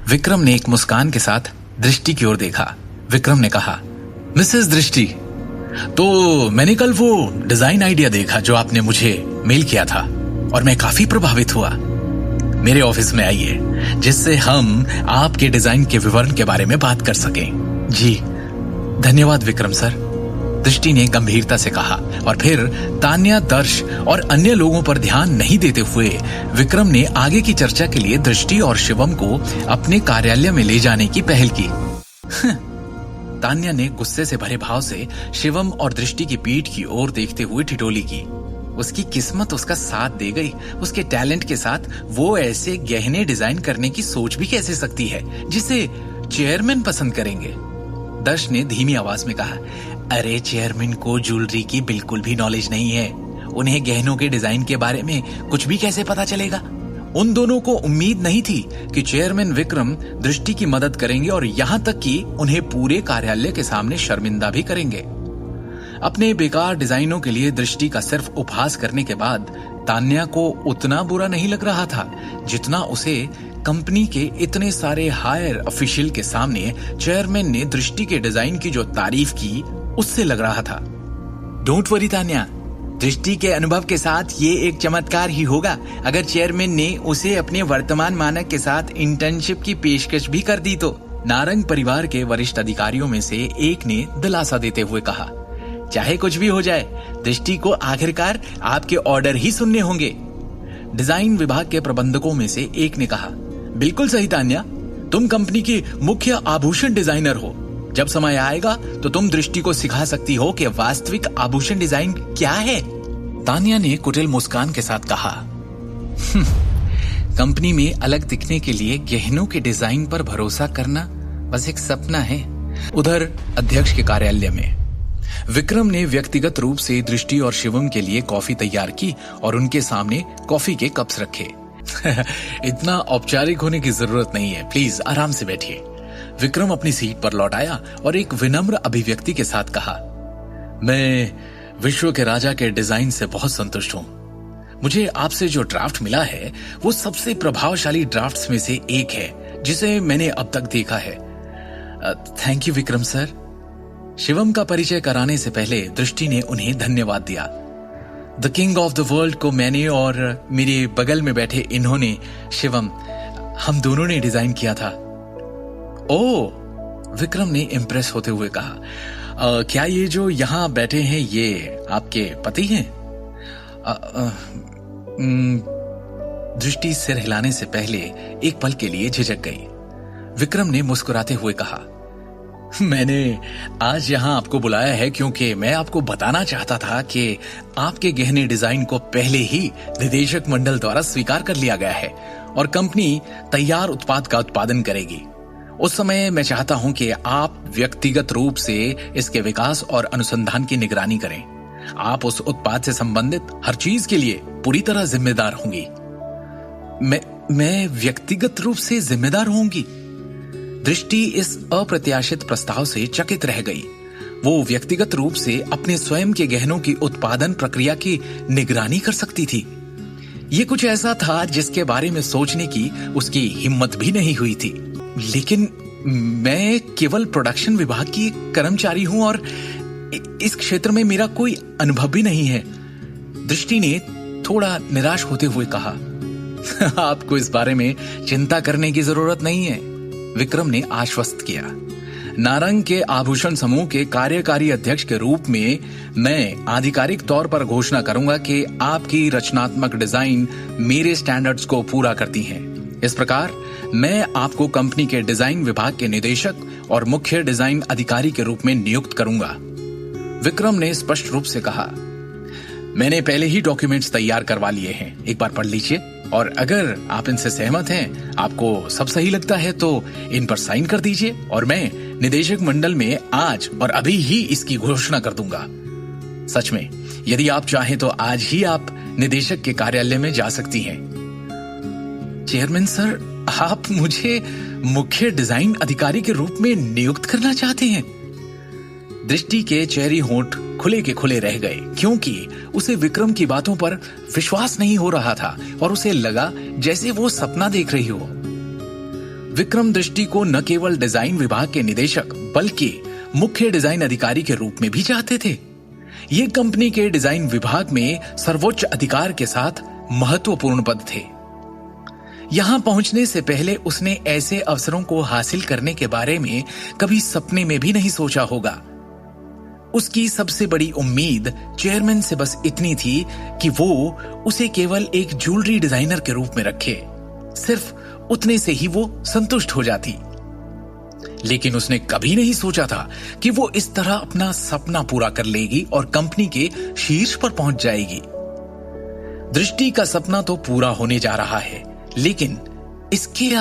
विक्रम ने एक मुस्कान के साथ दृष्टि की ओर देखा। विक्रम ने कहा, मिसेस दृष्टि, तो मैंने कल वो डिजाइन आइडिया देखा जो आपने मुझे मेल किया था और मैं काफी प्रभावित हुआ। मेरे ऑफिस में आइए जिससे हम आपके डिजाइन के विवरण के बारे में बात कर सकें। जी धन्यवाद विक्रम सर, दृष्टि ने गंभीरता से कहा और फिर तान्या, दर्श और अन्य लोगों पर ध्यान नहीं देते हुए विक्रम ने आगे की चर्चा के लिए दृष्टि और शिवम को अपने कार्यालय में ले जाने की पहल की। तान्या ने गुस्से से भरे भाव से शिवम और दृष्टि की पीठ की ओर देखते हुए ठिठोली की। उसकी किस्मत उसका साथ दे गई। उसके टैलेंट के साथ वो ऐसे गहने डिजाइन करने की सोच भी कैसे सकती है जिसे चेयरमैन पसंद करेंगे। दर्श ने धीमी आवाज में कहा, अरे चेयरमैन को ज्वेलरी की बिल्कुल भी नॉलेज नहीं है, उन्हें गहनों के डिजाइन के बारे में कुछ भी कैसे पता चलेगा। उन दोनों को उम्मीद नहीं थी कि चेयरमैन विक्रम दृष्टि की मदद करेंगे और यहाँ तक कि उन्हें पूरे कार्यालय के सामने शर्मिंदा भी करेंगे। अपने बेकार डिजाइनों के लिए दृष्टि का सिर्फ उपहास करने के बाद तान्या को उतना बुरा नहीं लग रहा था जितना उसे कंपनी के इतने सारे हायर ऑफिशियल के सामने चेयरमैन ने दृष्टि के डिजाइन की जो तारीफ की उससे लग रहा था। डोंट वरी तान्या, दृष्टि के अनुभव के साथ ये एक चमत्कार ही होगा अगर चेयरमैन ने उसे अपने वर्तमान मानक के साथ इंटर्नशिप की पेशकश भी कर दी तो। नारंग परिवार के वरिष्ठ अधिकारियों में से एक ने दिलासा देते हुए कहा, चाहे कुछ भी हो जाए, दृष्टि को आखिरकार आपके ऑर्डर ही सुनने होंगे। डिजाइन विभाग के प्रबंधकों में से एक ने कहा, बिल्कुल सही तान्या, तुम कंपनी की मुख्य आभूषण डिजाइनर हो। जब समय आएगा तो तुम दृष्टि को सिखा सकती हो कि वास्तविक आभूषण डिजाइन क्या है। तान्या ने कुटिल मुस्कान के साथ कहा, कंपनी में अलग दिखने के लिए गहनों के डिजाइन पर भरोसा करना बस एक सपना है। उधर अध्यक्ष के कार्यालय में विक्रम ने व्यक्तिगत रूप से दृष्टि और शिवम के लिए कॉफी तैयार की और उनके सामने कॉफी के कप्स रखे। इतना औपचारिक होने की जरूरत नहीं है, प्लीज आराम से बैठिए। विक्रम अपनी सीट पर लौट आया और एक विनम्र अभिव्यक्ति के साथ कहा, मैं विश्व के राजा के डिजाइन से बहुत संतुष्ट हूं। मुझे आपसे जो ड्राफ्ट मिला है वो सबसे प्रभावशाली ड्राफ्ट्स में से एक है जिसे मैंने अब तक देखा है। Thank you Vikram sir. Shivam का परिचय कराने से पहले दृष्टि ने उन्हें धन्यवाद दिया। The king of the world को मैंने और मेरे बगल में बैठे इन्होंने, शिवम, हम दोनों ने डिजाइन किया था। ओह, विक्रम ने इम्प्रेस होते हुए कहा, क्या ये जो यहाँ बैठे हैं ये आपके पति हैं? दृष्टि सिर हिलाने से पहले एक पल के लिए झिझक गई। विक्रम ने मुस्कुराते हुए कहा, मैंने आज यहां आपको बुलाया है क्योंकि मैं आपको बताना चाहता था कि आपके गहने डिजाइन को पहले ही निदेशक मंडल द्वारा स्वीकार कर लिया गया है और कंपनी तैयार उत्पाद का उत्पादन करेगी। उस समय मैं चाहता हूं कि आप व्यक्तिगत रूप से इसके विकास और अनुसंधान की निगरानी करें। आप उस उत्पाद से संबंधित हर चीज के लिए पूरी तरह जिम्मेदार होंगी। मैं व्यक्तिगत रूप से जिम्मेदार होंगी? दृष्टि इस अप्रत्याशित प्रस्ताव से चकित रह गई। वो व्यक्तिगत रूप से अपने स्वयं के गहनों की उत्पादन प्रक्रिया की निगरानी कर सकती थी। ये कुछ ऐसा था जिसके बारे में सोचने की उसकी हिम्मत भी नहीं हुई थी। लेकिन मैं केवल प्रोडक्शन विभाग की कर्मचारी हूं और इस क्षेत्र में मेरा कोई अनुभव भी नहीं है। दृष्टि ने थोड़ा निराश होते हुए कहा, आपको इस बारे में चिंता करने की जरूरत नहीं है, विक्रम ने आश्वस्त किया। नारंग के आभूषण समूह के कार्यकारी अध्यक्ष के रूप में मैं आधिकारिक तौर पर घोषणा करूंगा कि आपकी रचनात्मक डिजाइन मेरे स्टैंडर्ड्स को पूरा करती हैं। इस प्रकार मैं आपको कंपनी के डिजाइन विभाग के निदेशक और मुख्य डिजाइन अधिकारी के रूप में नियुक्त करूंगा। विक्रम ने स्पष्ट रूप से कहा, मैंने पहले ही डॉक्यूमेंट्स तैयार करवा लिए हैं, एक बार पढ़ लीजिए और अगर आप इनसे सहमत हैं, आपको सब सही लगता है तो इन पर साइन कर दीजिए और मैं निदेशक मंडल में आज और अभी ही इसकी घोषणा कर दूंगा। सच में, यदि आप चाहें तो आज ही आप निदेशक के कार्यालय में जा सकती हैं। चेयरमैन सर, आप मुझे मुख्य डिजाइन अधिकारी के रूप में नियुक्त करना चाहते हैं? दृष्टि के चेहरी होंठ खुले के खुले रह गए क्योंकि उसे विक्रम की बातों पर विश्वास नहीं हो रहा था और उसे लगा जैसे वो सपना देख रही हो। विक्रम दृष्टि को न केवल डिजाइन विभाग के निदेशक बल्कि मुख्य डिजाइन अधिकारी के रूप में भी चाहते थे। ये कंपनी के डिजाइन विभाग में सर्वोच्च अधिकार के साथ महत्वपूर्ण पद थे। यहां पहुंचने से पहले उसने ऐसे अवसरों को हासिल करने के बारे में कभी सपने में भी नहीं सोचा होगा। उसकी सबसे बड़ी उम्मीद चेयरमैन से बस इतनी थी कि वो उसे केवल एक ज्वेलरी डिजाइनर के रूप में रखे। सिर्फ उतने से ही वो संतुष्ट हो जाती। लेकिन उसने कभी नहीं सोचा था कि वो इस तरह अपना सपना पूरा कर लेगी और कंपनी के शीर्ष पर पहुंच जाएगी। दृष्टि का सपना तो पूरा होने जा रहा है, लेकिन इसके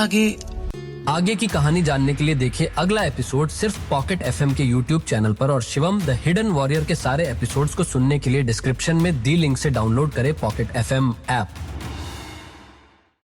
आगे की कहानी जानने के लिए देखिए अगला एपिसोड सिर्फ पॉकेट एफएम के यूट्यूब चैनल पर। और शिवम द हिडन वॉरियर के सारे एपिसोड्स को सुनने के लिए डिस्क्रिप्शन में दी लिंक से डाउनलोड करें पॉकेट एफएम ऐप।